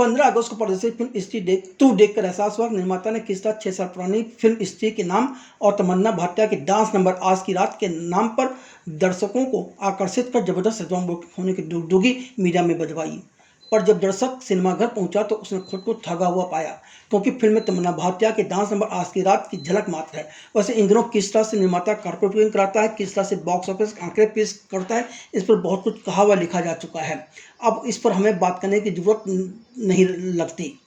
15 अगस्त को प्रदर्शित फिल्म स्त्री 2 देखकर एहसास हुआ निर्माता ने किस तरह 6 साल पुरानी फिल्म स्त्री के नाम और तमन्ना भाटिया के डांस नंबर आज की रात के नाम पर दर्शकों को आकर्षित कर जबरदस्त सजवान होने की डुगडुगी मीडिया में बजवाई। पर जब दर्शक सिनेमाघर पहुंचा तो उसने खुद को ठगा हुआ पाया, क्योंकि फिल्म में तमन्ना भाटिया के डांस नंबर आज की रात की झलक मात्र है। वैसे इन दिनों किस तरह से निर्माता कारपोरेटिंग कराता है, किस तरह से बॉक्स ऑफिस आंकड़े पेश करता है, इस पर बहुत कुछ कहा हुआ लिखा जा चुका है। अब इस पर हमें बात करने की जरूरत नहीं लगती,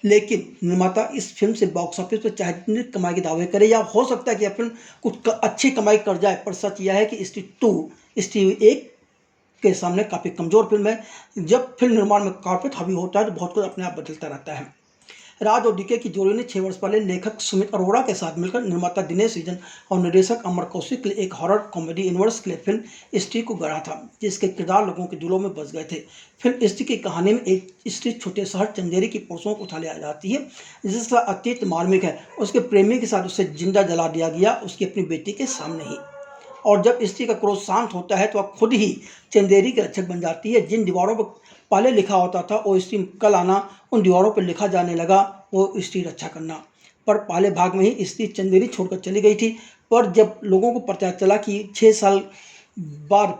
लेकिन निर्माता इस फिल्म से बॉक्स ऑफिस पर चाहे जितनी कमाई के दावे करे या हो सकता है कि यह फिल्म कुछ अच्छी कमाई कर जाए, पर सच यह है कि स्त्री 1 के सामने काफ़ी कमज़ोर फिल्म है। जब फिल्म निर्माण में कारपेट हावी होता है तो बहुत कुछ अपने आप बदलता रहता है। राज और डीके की जोड़ी ने 6 वर्ष पहले लेखक सुमित अरोड़ा के साथ मिलकर निर्माता दिनेश विजन और निर्देशक अमर कौशिक के लिए एक हॉरर कॉमेडी यूनिवर्स के लिए फिल्म स्त्री को गढ़ा था, जिसके किरदार लोगों के दिलों में बस गए थे। फिल्म स्त्री की कहानी में एक स्त्री छोटे शहर चंदेरी की पुरुषों को उठा ले जाती है, जिसका अतीत मार्मिक है। उसके प्रेमी के साथ उसे जिंदा जला दिया गया, उसकी अपनी बेटी के सामने ही। और जब स्त्री का क्रोध शांत होता है तो वह खुद ही चंदेरी के रक्षक बन जाती है। जिन दीवारों पर पहले लिखा होता था वो स्त्री कल आना, उन दीवारों पर लिखा जाने लगा वो स्त्री रक्षा करना। पर पहले भाग में ही स्त्री चंदेरी छोड़कर चली गई थी, पर जब लोगों को पता चला कि 6 साल बाद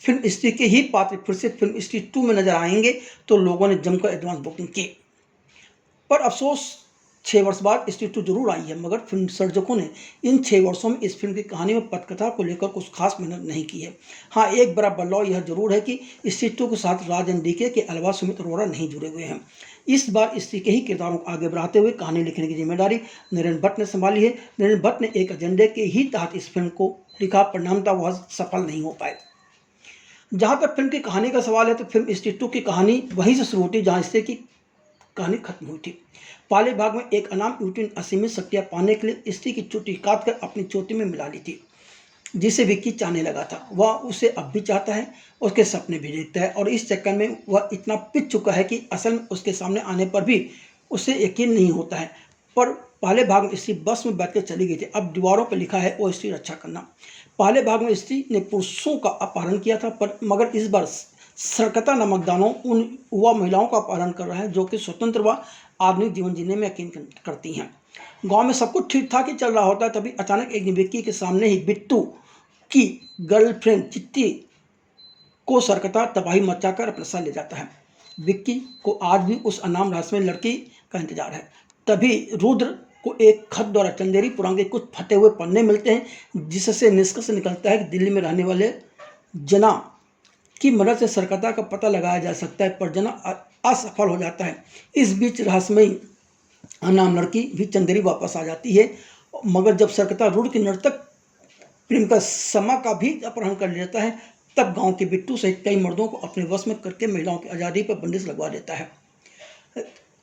फिल्म स्त्री के ही पात्र फिर से फिल्म स्त्री 2 में नजर आएंगे तो लोगों ने जमकर एडवांस बुकिंग की। पर अफसोस 6 वर्ष बाद स्त्री 2 जरूर आई है, मगर फिल्म सर्जकों ने इन 6 वर्षों में इस फिल्म की कहानी में पटकथा को लेकर कुछ खास मेहनत नहीं की है। हाँ, एक बड़ा बदलाव यह जरूर है कि स्त्री 2 के साथ राज एंड डीके के अलावा सुमित अरोड़ा नहीं जुड़े हुए हैं। इस बार स्त्री के ही किरदारों को आगे बढ़ाते हुए कहानी लिखने की जिम्मेदारी नरेंद्र भट्ट ने संभाली है। नरेंद्र भट्ट ने एक एजेंडे के ही तहत इस फिल्म को लिखा, परिणामतः वह सफल नहीं हो पाए। जहाँ तक फिल्म की कहानी का सवाल है तो फिल्म स्त्री 2 की कहानी वहीं से शुरू होती जहाँ स्त्री की कहानी खत्म हुई थी। पहले भाग में एक अनाम यूटिन असीमित शक्तियां पाने के लिए स्त्री की चोटी काट कर अपनी चोटी में मिला ली थी, जिसे विक्की चाहने लगा था। वह उसे अब भी चाहता है, उसके सपने भी देखता है और इस चक्कर में वह इतना पिस चुका है कि असल में उसके सामने आने पर भी उसे यकीन नहीं होता है। पर पहले भाग में स्त्री बस में बैठकर चली गई थी, अब दीवारों पर लिखा है वो स्त्री रक्षा करना। पहले भाग में स्त्री ने पुरुषों का अपहरण किया था, पर मगर इस बार सरकता नमक दानों उन युवा महिलाओं का अपहरण कर रहा है जो कि स्वतंत्र व आधुनिक जीवन जीने में यकीन करती हैं। गांव में सब कुछ ठीक ठाक ही चल रहा होता है, तभी अचानक एक दिन विक्की के सामने ही बिट्टू की गर्लफ्रेंड चिट्टी को सरकता तबाही मचाकर अपने साथ ले जाता है। विक्की को आज भी उस अनाम रहस्यमय लड़की का इंतजार है। तभी रुद्र को एक खत द्वारा चंदेरी पुराण के कुछ फटे हुए पन्ने मिलते हैं, जिससे निष्कर्ष निकलता है कि दिल्ली में रहने वाले जना की मदद से सरकता का पता लगाया जा सकता है, पर जना असफल हो जाता है। इस बीच रहस्यमयी अनाम लड़की भी चंदेरी वापस आ जाती है, मगर जब सरकता रुद्र की नर्तक प्रेम का समा का भी अपहरण कर लेता है, तब गांव के बिट्टू सहित कई मर्दों को अपने वश में करके महिलाओं की आज़ादी पर बंदिश लगवा देता है।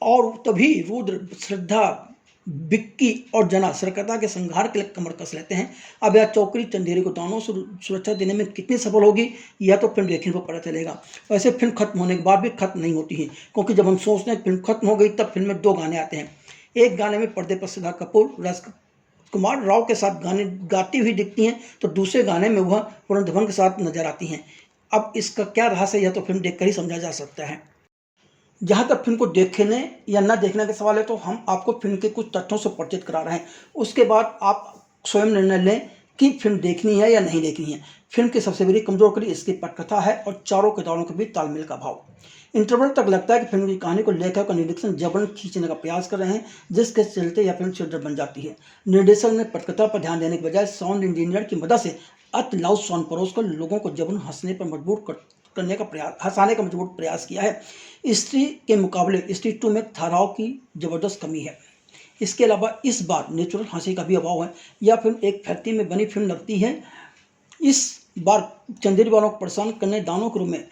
और तभी रुद्र, श्रद्धा, विक्की और जना सरकता के संहार के लिए कमर कस लेते हैं। अब यह चौकड़ी चंदेरी को दानों से सुरक्षा देने में कितनी सफल होगी यह तो फिल्म देखने पर पता चलेगा। वैसे फिल्म खत्म होने के बाद भी खत्म नहीं होती है, क्योंकि जब हम सोचते हैं फिल्म खत्म हो गई तब फिल्म में 2 गाने आते हैं। एक गाने में पर्दे पर श्रद्धा कपूर राजकुमार राव के साथ गाने गाती हुई दिखती हैं, तो दूसरे गाने में वह वरुण धवन के साथ नजर आती हैं। अब इसका क्या रहस्य है यह तो फिल्म देखकर ही समझा जा सकता है। जहाँ तक फिल्म को देखने या न देखने का सवाल है तो हम आपको फिल्म के कुछ तथ्यों से परिचित करा रहे हैं, उसके बाद आप स्वयं निर्णय लें कि फिल्म देखनी है या नहीं देखनी है। फिल्म की सबसे बड़ी कमजोर कड़ी इसकी पटकथा है और चारों किरदारों के बीच तालमेल का भाव। इंटरवल तक लगता है कि फिल्म की कहानी को लेखक और निर्देशक जबरन खींचने का प्रयास कर रहे हैं, जिसके चलते यह फिल्म चिरदर्द बन जाती है। निर्देशक ने पटकथा पर ध्यान देने के बजाय साउंड इंजीनियर की मदद से अति लाउड साउंड परोस कर लोगों को जबरन हंसाने का मजबूर प्रयास किया है। स्त्री के मुकाबले स्त्री 2 में ठहराव की जबरदस्त कमी है। इसके अलावा इस बार नेचुरल हंसी का भी अभाव है। यह फिल्म एक फैक्ट्री में बनी फिल्म लगती है। इस बार चंदेरी वालों को परेशान करने दानों के रूप में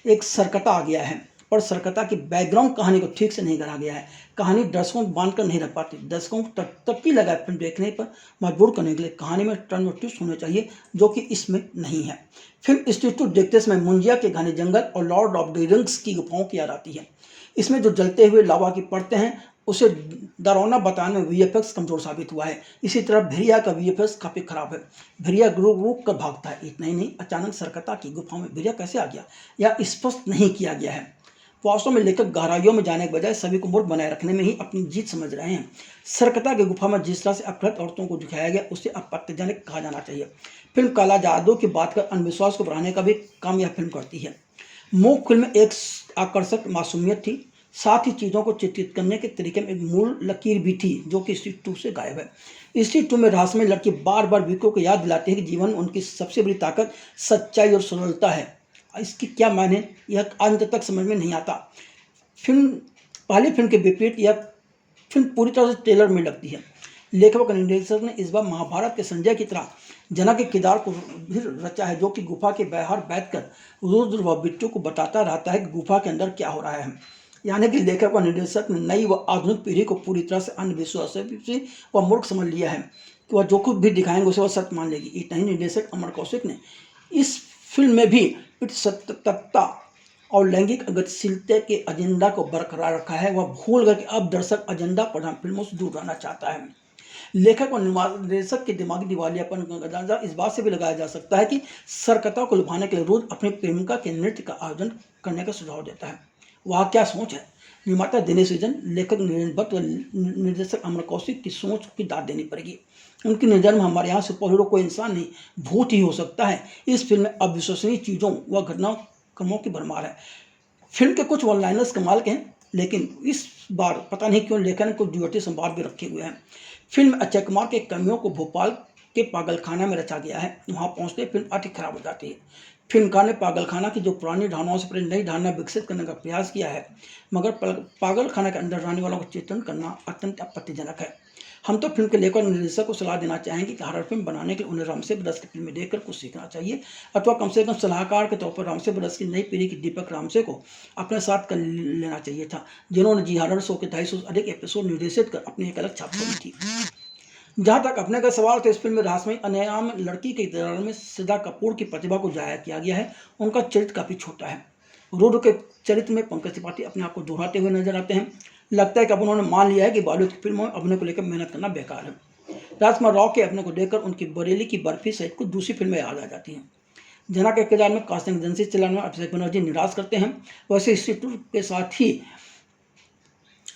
एक सरकता आ गया है, पर सरकता की बैकग्राउंड कहानी को ठीक से नहीं करा गया है। कहानी दर्शकों को बांध कर नहीं रख पाती। दर्शकों को तब की लगा फिल्म देखने पर मजबूर करने के लिए कहानी में टर्न और ट्विस्ट होने चाहिए, जो कि इसमें नहीं है। फिल्म स्त्री 2 देखते समय मुंजिया के घने जंगल और लॉर्ड ऑफ द रिंग्स की गुफाओं की याद आती है। इसमें जो जलते हुए लावा की परतें हैं उसे डरावना बताने में वीएफएक्स कमजोर साबित हुआ है। इसी तरह भेड़िया का वीएफएक्स काफ़ी खराब है। भेड़िया रुक कर भागता है, इतना ही नहीं अचानक सरकता की गुफाओं में भेड़िया कैसे आ गया यह स्पष्ट नहीं किया गया है। वास्तव में लेखक गहराइयों में जाने के बजाय सभी को मूर्ख बनाए रखने में ही अपनी जीत समझ रहे हैं। सरकता की गुफा में जिस तरह से अपहृत औरतों को दिखाया गया उसे आपत्तिजनक कहा जाना चाहिए। फिल्म काला जादू की बात कर अंधविश्वास को बढ़ाने का भी काम यह फिल्म करती है। मूक फिल्म में एक आकर्षक मासूमियत थी, साथ ही चीज़ों को चित्रित करने के तरीके में एक मूल लकीर भी थी जो कि स्ट्रीट 2 से गायब है। स्ट्रीट 2 में रहस्यमय लड़की बार बार विको को याद दिलाती है कि जीवन में उनकी सबसे बड़ी ताकत सच्चाई और सरलता है। इसकी क्या मायने यह अंत तक समझ में नहीं आता। पहली फिल्म के विपरीत यह फिल्म पूरी तरह से ट्रेलर में लगती है। लेखक और निर्देशक ने इस बार महाभारत के संजय की तरह जना के किरदार को भी रचा है, जो कि गुफा के बाहर बैठकर रुद्र व बिट्टू को बताता रहता है कि गुफा के अंदर क्या हो रहा है। यानी कि लेखक व निर्देशक ने नई व आधुनिक पीढ़ी को पूरी तरह से अंधविश्वास व मूर्ख समझ लिया है कि वह जो कुछ भी दिखाएंगे उसे वह सत्य मान लेगी। इतना ही निर्देशक अमर कौशिक ने इस फिल्म में भी सत्यता और लैंगिक गतिशीलता के एजेंडा को बरकरार रखा है। वह भूल गया कि अब दर्शक एजेंडा प्रधान फिल्मों से दूर रहना चाहता है। लेखक और निर्देशक के दिमागी दिवालियापन का अंदाजा इस बात से भी लगाया जा सकता है कि सरकता को लुभाने के लिए रोज अपनी प्रेमिका के नृत्य का आयोजन करने का सुझाव देता है। वह क्या सोच है। निर्माता दिनेश विजन, लेखक नीरज भट्ट व निर्देशक अमर कौशिक की सोच की दाद देनी पड़ेगी। उनकी नज़र में हमारे यहाँ सुपर हीरो कोई इंसान नहीं भूत ही हो सकता है। इस फिल्म में अविश्वसनीय चीज़ों व घटनाक्रमों की भरमार है। फिल्म के कुछ वन लाइनर्स कमाल के हैं, लेकिन इस बार पता नहीं क्यों लेखक ने कुछ ड्यूटी संवाद भी रखे हुए हैं। फिल्म में अक्षय कुमार के कमियों को भोपाल के पागलखाना में रचा गया है। वहाँ पहुँचते फिल्म अति खराब हो जाती है। फिल्मकार ने पागलखाना की जो पुरानी धारणाओं से पहले नई धारणा विकसित करने का प्रयास किया है, मगर पागलखाना के अंदर रहने वालों को चित्रण करना अत्यंत आपत्तिजनक है। हम तो फिल्म के लेखक और निर्देशक को सलाह देना चाहेंगे कि हॉरर फिल्म बनाने के लिए उन्हें रामसे ब्रदर्स की फिल्में देखकर कुछ सीखना चाहिए, अथवा कम से कम सलाहकार के तौर पर रामसे ब्रदर्स की नई पीढ़ी की दीपक रामसे को अपने साथ कर लेना चाहिए था, जिन्होंने जी हॉरर शो के 250 से अधिक एपिसोड निर्देशित कर अपनी एक अलग छाप छोड़ी थी। जहाँ तक अपने का सवाल तो इस फिल्म में रहस्यमय अनायाम लड़की के किरदार में श्रद्धा कपूर की प्रतिभा को जाया किया गया है। उनका चरित्र काफ़ी छोटा है। रुद्र के चरित्र में पंकज त्रिपाठी अपने आप को दोहराते हुए नजर आते हैं। लगता है कि अब उन्होंने मान लिया है कि बॉलीवुड की फिल्मों में अपने को लेकर मेहनत करना बेकार है। राजकुमार राव के अपने को देखकर उनकी बरेली की बर्फी सहित कुछ दूसरी फिल्में याद आ जाती हैं। जना के किरदार में कास्टिंग एजेंसी चलाने में अभिषेक बनर्जी निराश करते हैं। वैसे इस के साथ ही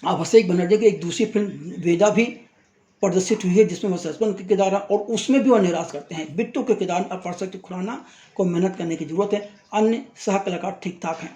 अभिषेक बनर्जी की एक दूसरी फिल्म वेदा भी प्रदर्शित हुई है, जिसमें वह सस्पेंस के किरदार है और उसमें भी वह निराश करते हैं। बिट्टू के किरदार में अपार शक्ति खुराना को मेहनत करने की जरूरत है। अन्य सह कलाकार ठीक ठाक हैं।